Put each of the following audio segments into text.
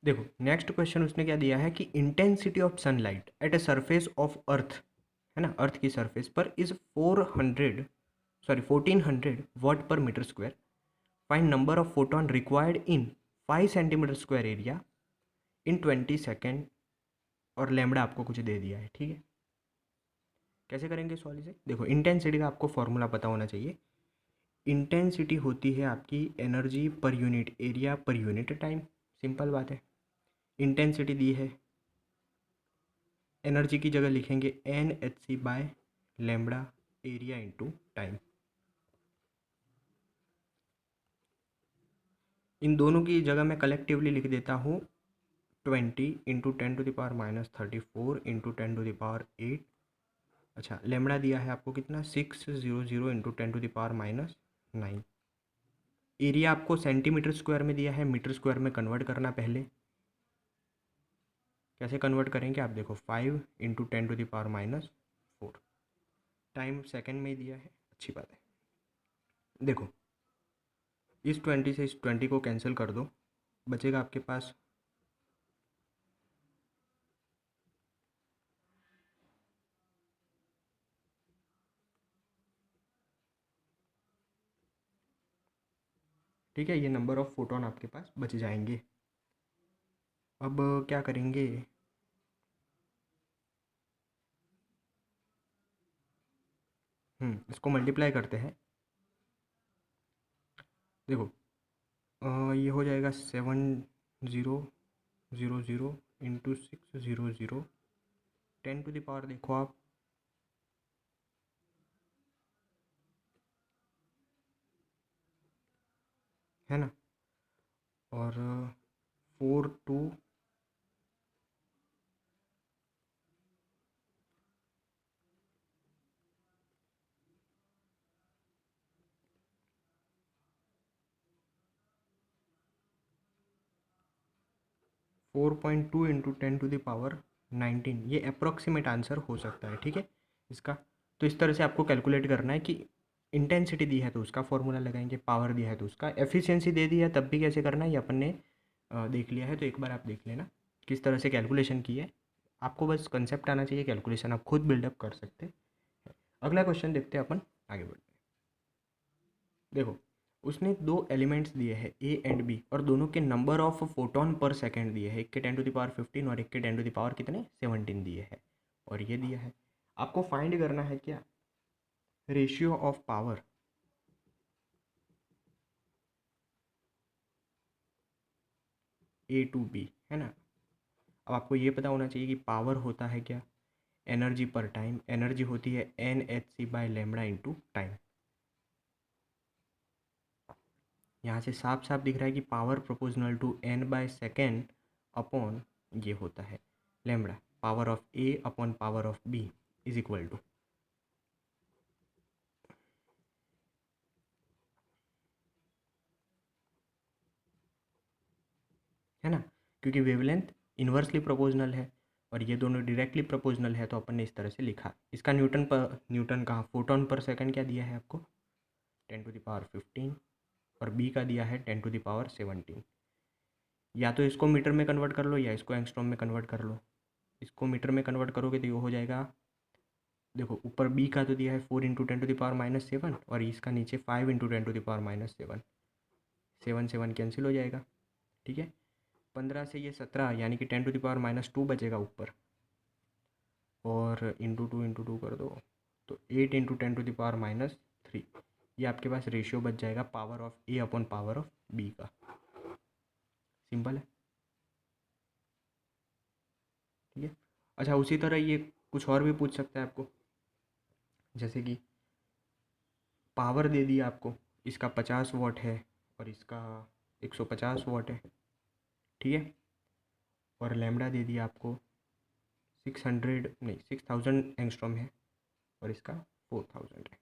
देखो next question उसने क्या दिया है कि intensity of sunlight at a surface of earth, है ना, अर्थ की सरफेस पर is 1400 watt per metre square. Find number of photon required in 5 centimetre square area in 20 second. और लैम्बडा आपको कुछ दे दिया है, ठीक है। कैसे करेंगे सॉल्व इसे? देखो इंटेंसिटी का आपको फॉर्मूला पता होना चाहिए। इंटेंसिटी होती है आपकी एनर्जी पर यूनिट एरिया पर यूनिट टाइम। सिंपल बात है। इंटेंसिटी दी है, एनर्जी की जगह लिखेंगे N H C by lambda area into time. इन दोनों की जगह मैं कलेक्टिवली लिख देता हूँ 20 × 10⁻⁻34 × 10⁻8। अच्छा लेमड़ा दिया है आपको कितना 600 × 10⁻⁹। एरिया आपको सेंटीमीटर स्क्वायर में दिया है, मीटर स्क्वायर में कन्वर्ट करना पहले। कैसे कन्वर्ट करेंगे आप देखो 5 × 10⁻⁴। टाइम सेकंड में ही दिया है, अच्छी बात है। देखो इस 20 से इस 20 को कैंसिल कर दो, बचेगा आपके पास ठीक है, ये नंबर ऑफ फोटोन आपके पास बच जाएंगे। अब क्या करेंगे, इसको मल्टीप्लाई करते हैं। देखो ये हो जाएगा 7000 इंटू 600, 10⁻, देखो आप है ना, और 4 2 4.2 इंटू 10⁻19, ये अप्रॉक्सीमेट आंसर हो सकता है, ठीक है इसका। तो इस तरह से आपको कैलकुलेट करना है कि इंटेंसिटी दी है तो उसका फॉर्मूला लगाएंगे, पावर दिया है तो उसका, एफिशिएंसी दे दी है तब भी कैसे करना है ये अपन ने देख लिया है। तो एक बार आप देख लेना किस तरह से कैलकुलेशन की है। आपको बस कंसेप्ट आना चाहिए, कैलकुलेशन आप खुद बिल्डअप कर सकते हैं। अगला क्वेश्चन देखते हैं अपन, आगे बढ़ते हैं। देखो उसने दो एलिमेंट्स दिए हैं ए एंड बी और दोनों के number of photon per second दिए हैं, एक के 10⁻15 और एक के 10⁻ कितने 17 दिए हैं। और ये दिया है आपको फाइंड करना है क्या, ratio of power A to B, है ना। अब आपको ये पता होना चाहिए कि पावर होता है क्या, एनर्जी पर टाइम, एनर्जी होती है n H C by lambda into time. यहाँ से साफ साफ दिख रहा है कि power proportional to n by second upon ये होता है lambda, power of A upon power of B is equal to, है ना, क्योंकि वेवलेंथ इन्वर्सली प्रोपोर्शनल है और ये दोनों डायरेक्टली प्रोपोर्शनल है, तो अपन ने इस तरह से लिखा। इसका न्यूटन कहाँ, फोटोन पर सेकंड क्या दिया है आपको 10⁻15 और बी का दिया है 10⁻17। या तो इसको मीटर में कन्वर्ट कर लो या इसको एंगस्ट्रॉम में कन्वर्ट कर लो। इसको मीटर में कन्वर्ट करोगे तो ये हो जाएगा, देखो ऊपर बी का तो दिया है 4 × 10⁻⁷ और इसका नीचे 5 × 10⁻⁷, 7 कैंसिल हो जाएगा, ठीक है। 15 से ये 17 यानी कि 10⁻² बचेगा ऊपर, और इंटू टू कर दो तो 8 × 10⁻3। ये आपके पास रेशियो बच जाएगा power of A upon power of B का। सिंपल है, ठीक है। अच्छा उसी तरह ये कुछ और भी पूछ सकता है आपको, जैसे कि पावर दे दिया आपको, इसका 50 वाट है और इसका 150 वाट है, ठीक है। और लैम्बडा दे दिया आपको 6000 एंगस्ट्रॉम है और इसका 4000 है।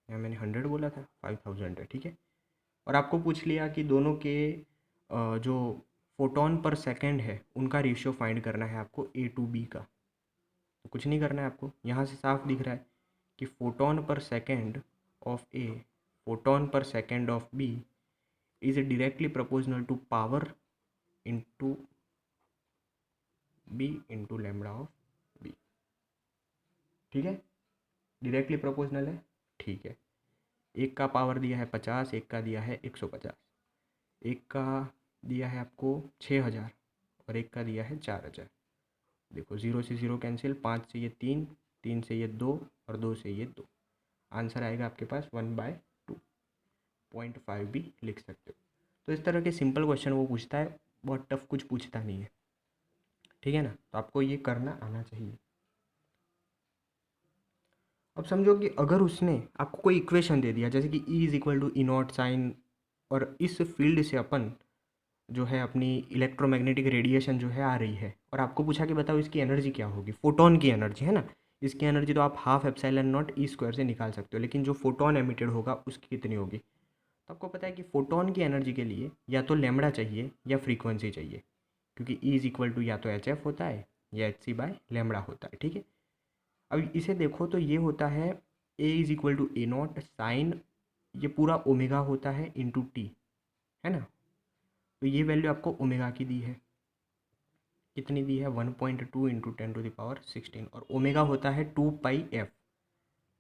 यहाँ मैंने 100 बोला था, 5000 है, ठीक है। और आपको पूछ लिया कि दोनों के जो फोटोन पर सेकंड है उनका रेशियो फाइंड करना है आपको ए टू बी का। तो कुछ नहीं करना है आपको, यहाँ से साफ दिख रहा है कि photon per second of A, photon per second of B is directly proportional to power into B into lambda of B. ठीक है, डायरेक्टली प्रोपोर्शनल है। ठीक है, एक का पावर दिया है 50, एक का दिया है 150, एक का दिया है आपको 6000 और एक का दिया है 4000। देखो 0 से 0 कैंसिल, 5 से ये 3, 3 से ये 2 और 2 से ये 2। आंसर आएगा आपके पास 1/2, 0.5 भी लिख सकते हो। तो इस तरह के सिंपल क्वेश्चन वो पूछता है, बहुत टफ कुछ पूछता नहीं है। ठीक है ना, तो आपको ये करना आना चाहिए। अब समझो कि अगर उसने आपको कोई इक्वेशन दे दिया, जैसे कि E is equal to E naught sine, और इस फील्ड से अपन जो है अपनी इलेक्ट्रोमैग्नेटिक रेडिएशन जो है आ रही है, और आपको पूछा कि बताओ इसकी एनर्जी क्या होगी, फोटोन की एनर्जी है ना। इसकी एनर्जी तो आप half epsilon not E square से निकाल सकते हो, लेकिन जो फोटोन एमिटेड होगा उसकी कितनी होगी। तो आपको पता है कि फोटोन की एनर्जी के लिए या तो लैम्बडा चाहिए या फ्रीक्वेंसी चाहिए, क्योंकि ई इज इक्वल टू या तो एच एफ होता है या एच सी बाय लैम्बडा होता है। ठीक है, अब इसे देखो तो ये होता है A is equal to A naught sine, ये पूरा ओमेगा होता है इंटू टी, है ना। तो ये वैल्यू आपको ओमेगा की दी है, कितनी दी है 1.2 इंटू 10⁻16, और ओमेगा होता है 2πf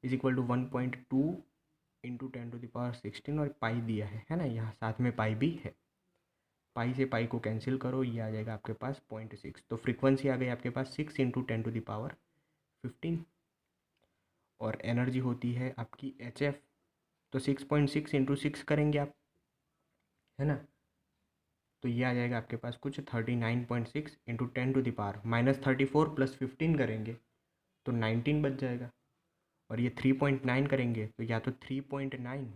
is equal to 1.2 into 10⁻16, और पाई दिया है ना, यहाँ साथ में पाई भी है। पाई से पाई को कैंसिल करो, ये आ जाएगा आपके पास 0.6, तो फ्रीक्वेंसी आ गई आपके पास 6 इंटू 10⁻15, और एनर्जी होती है आपकी एच एफ, तो 6.6 इंटू 6 करेंगे आप, है ना। तो ये आ जाएगा आपके पास कुछ 39.6 इंटू 10⁻−34 प्लस 15 करेंगे तो 19 बच जाएगा, और ये 3.9 करेंगे तो या तो 3.9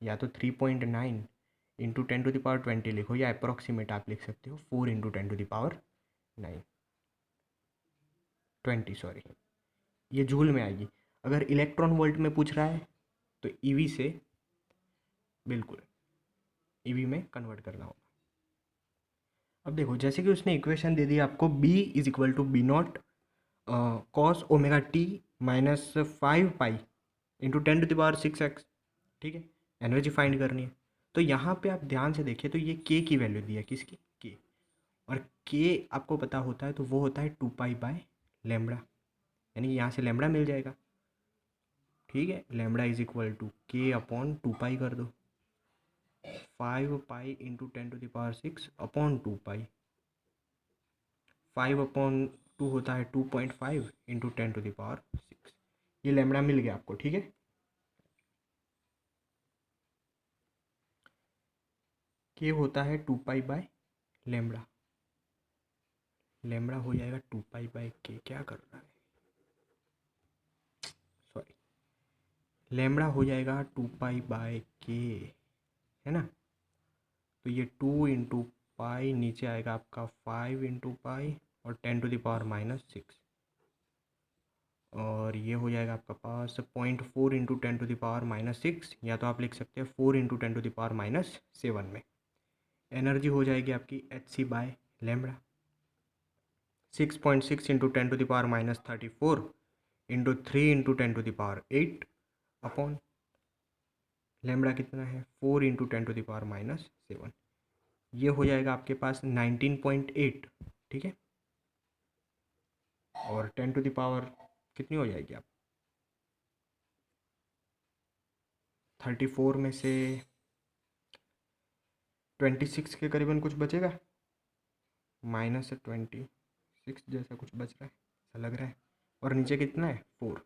या तो 3.9 इंटू 10⁻20 लिखो, या अप्रॉक्सीमेट आप लिख सकते हो 4 इंटू 10⁻20, सॉरी, ये जूल में आएगी। अगर इलेक्ट्रॉन वोल्ट में पूछ रहा है तो ईवी से बिल्कुल ईवी में कन्वर्ट करना होगा। अब देखो, जैसे कि उसने इक्वेशन दे दी आपको B is equal to B naught cos omega t -5 pi into 10⁻6x। ठीक है, एनर्जी फाइंड करनी है। तो यहाँ पे आप ध्यान से देखिए तो ये k की वैल्यू दी है, किसकी, k, और k आपको पता होता है तो वो होता है 2π/λ, यानी यहाँ से लैम्बडा मिल जाएगा। ठीक है, lambda is equal to k/2π कर दो, 5π इंटू 10⁻6/2π, 5/2 होता है 2.5 इंटू 10⁻6, ये लैम्बडा मिल गया आपको। ठीक है, के होता है 2π/λ, लैम्बडा हो जाएगा 2π/k, क्या कर रहा है, सॉरी, लैम्बडा हो जाएगा 2π/k, है ना। तो ये 2 इंटू पाई नीचे आएगा आपका 5 इंटू पाई और 10⁻⁻6, और ये हो जाएगा आपका पास 0.4 इंटू 10⁻⁻6, या तो आप लिख सकते हैं 4 इंटू 10⁻⁻7 में। एनर्जी हो जाएगी आपकी Hc/λ, 6.6 into 10⁻34 into 3 into 10⁸ upon lambda कितना है 4 इंटू 10⁻⁻7, ये हो जाएगा आपके पास 19.8। ठीक है, और 10 कितनी हो जाएगी आप 34 में से 26 के करीबन कुछ बचेगा, -26 जैसा कुछ बच रहा है, ऐसा लग रहा है, और नीचे कितना है 4,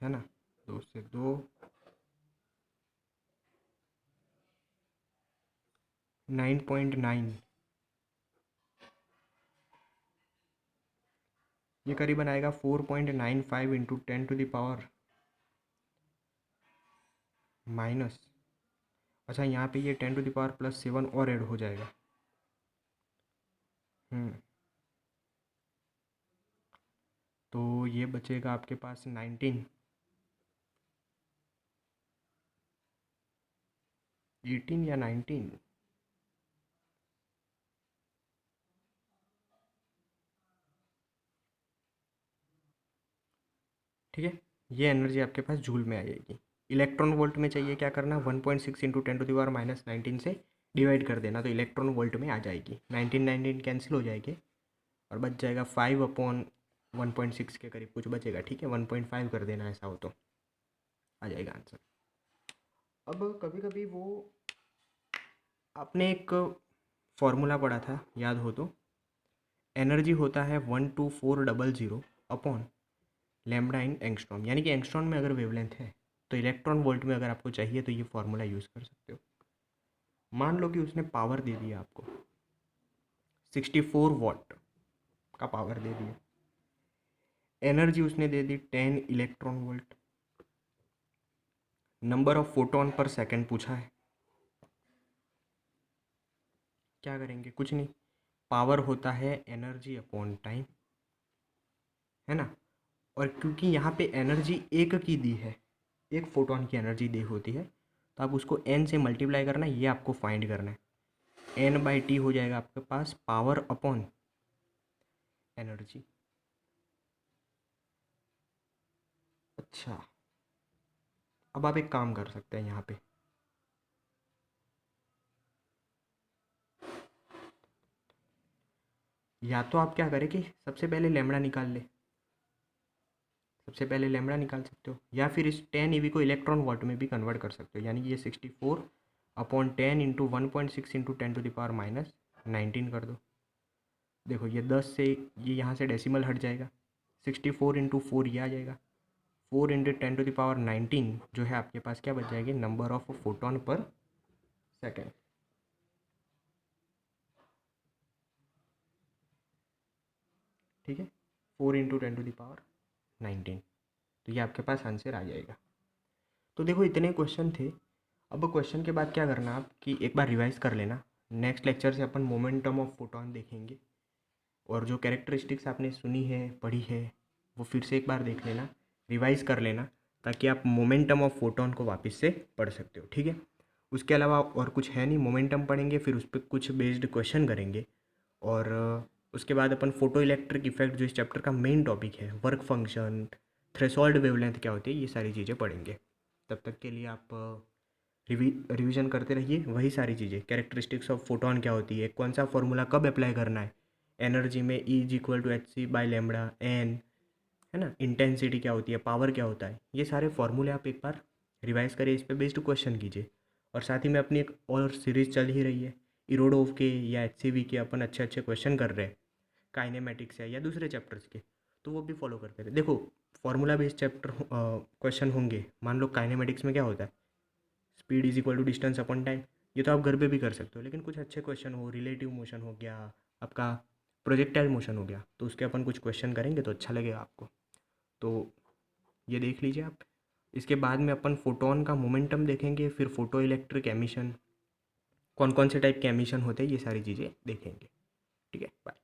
है ना, 2 से 2 9.9, ये करीबन आएगा 4.95 इंटू 10⁻⁻, अच्छा यहाँ पे ये 10⁻+7 और ऐड हो जाएगा। तो ये बचेगा आपके पास 19, 18 या 19, ठीक है। ये एनर्जी आपके पास जूल में आ जाएगी। इलेक्ट्रॉन वोल्ट में चाहिए क्या करना, 1.6 इंटू 10⁻⁻19 से डिवाइड कर देना तो इलेक्ट्रॉन वोल्ट में आ जाएगी। 19 कैंसिल हो जाएंगे और बच जाएगा 5/1.6 के करीब कुछ बचेगा। ठीक है, 1.5 कर देना, ऐसा हो तो आ जाएगा आंसर। अब कभी कभी वो आपने एक फॉर्मूला पढ़ा था, याद हो तो, एनर्जी होता है 12400 अपॉन लैम्बडा इन एंगस्ट्रॉम, यानी कि एंगस्ट्रॉम में अगर वेवलेंथ है तो इलेक्ट्रॉन वोल्ट में अगर आपको चाहिए तो ये फॉर्मूला यूज़ कर सकते हो। मान लो कि उसने पावर दे दिया आपको 64 वॉट का पावर दे दिया, एनर्जी उसने दे दी 10 electron volt, number of photon per second पूछा है। क्या करेंगे? कुछ नहीं, पावर होता है एनर्जी अपॉन टाइम, है ना। और क्योंकि यहाँ पे एनर्जी एक की दी है, एक फोटोन की एनर्जी दी होती है, तो आप उसको n से मल्टीप्लाई करना है, ये आपको फाइंड करना है। n/t हो जाएगा आपके पास पावर अपॉन एनर्जी। अच्छा, अब आप एक काम कर सकते हैं यहाँ पे, या तो आप क्या करें कि सबसे पहले लैम्बडा निकाल ले, सबसे पहले लैम्बडा निकाल सकते हो, या फिर इस 10 EV को इलेक्ट्रॉन वॉट में भी कन्वर्ट कर सकते हो, यानी कि ये 64/10 इंटू 1.6 इंटू 10⁻⁹ कर दो। देखो ये 10 से ये यहाँ से डेसिमल हट जाएगा, 64 इंटू 4 ये आ जाएगा, 4 इंटू 10⁻19 जो है आपके पास क्या बच जाएगी, नंबर ऑफ फोटोन पर सेकेंड। ठीक है, 4 इंटू 10⁻19, तो ये आपके पास आंसर आ जाएगा। तो देखो इतने क्वेश्चन थे। अब क्वेश्चन के बाद क्या करना आप कि एक बार रिवाइज कर लेना, नेक्स्ट लेक्चर से अपन मोमेंटम ऑफ फोटोन देखेंगे, और जो कैरेक्टरिस्टिक्स आपने सुनी है पढ़ी है वो फिर से एक बार देख लेना, रिवाइज कर लेना, ताकि आप मोमेंटम ऑफ फोटोन को वापस से पढ़ सकते हो। ठीक है, उसके अलावा और कुछ है नहीं, मोमेंटम पढ़ेंगे, फिर उस पर कुछ बेस्ड क्वेश्चन करेंगे, और उसके बाद अपन फोटो इलेक्ट्रिक इफेक्ट जो इस चैप्टर का मेन टॉपिक है, वर्क फंक्शन, थ्रेशोल्ड वेवलेंथ क्या होती है, ये सारी चीज़ें पढ़ेंगे। तब तक के लिए आप रिवीजन करते रहिए वही सारी चीज़ें, कैरेक्टरिस्टिक्स ऑफ फोटोन क्या होती है, कौन सा फॉर्मूला कब अप्लाई करना है, एनर्जी में E=hc/λ n, है ना, इंटेंसिटी क्या होती है, पावर क्या होता है, ये सारे फॉर्मूले आप एक बार रिवाइज करिए, इस पर बेस्ड क्वेश्चन कीजिए। और साथ ही में अपनी एक और सीरीज़ चल ही रही है, इरोडोव के या HCV के अपन अच्छे अच्छे क्वेश्चन कर रहे हैं, काइनेमेटिक्स है या दूसरे चैप्टर्स के, तो वो भी फॉलो करते रहे। देखो फॉर्मूला बेस्ड चैप्टर क्वेश्चन होंगे, मान लो काइनेमेटिक्स में क्या होता है, speed is equal to distance upon time, ये तो आप घर पे भी कर सकते हो, लेकिन कुछ अच्छे क्वेश्चन हो, रिलेटिव मोशन हो गया आपका, प्रोजेक्टाइल मोशन हो गया, तो उसके अपन कुछ क्वेश्चन करेंगे तो अच्छा लगेगा आपको। तो ये देख लीजिए आप। इसके बाद में अपन फोटोन का मोमेंटम देखेंगे, फिर फोटो इलेक्ट्रिक एमिशन, कौन कौन से टाइप के एमिशन होते हैं, ये सारी चीज़ें देखेंगे। ठीक है, बाय।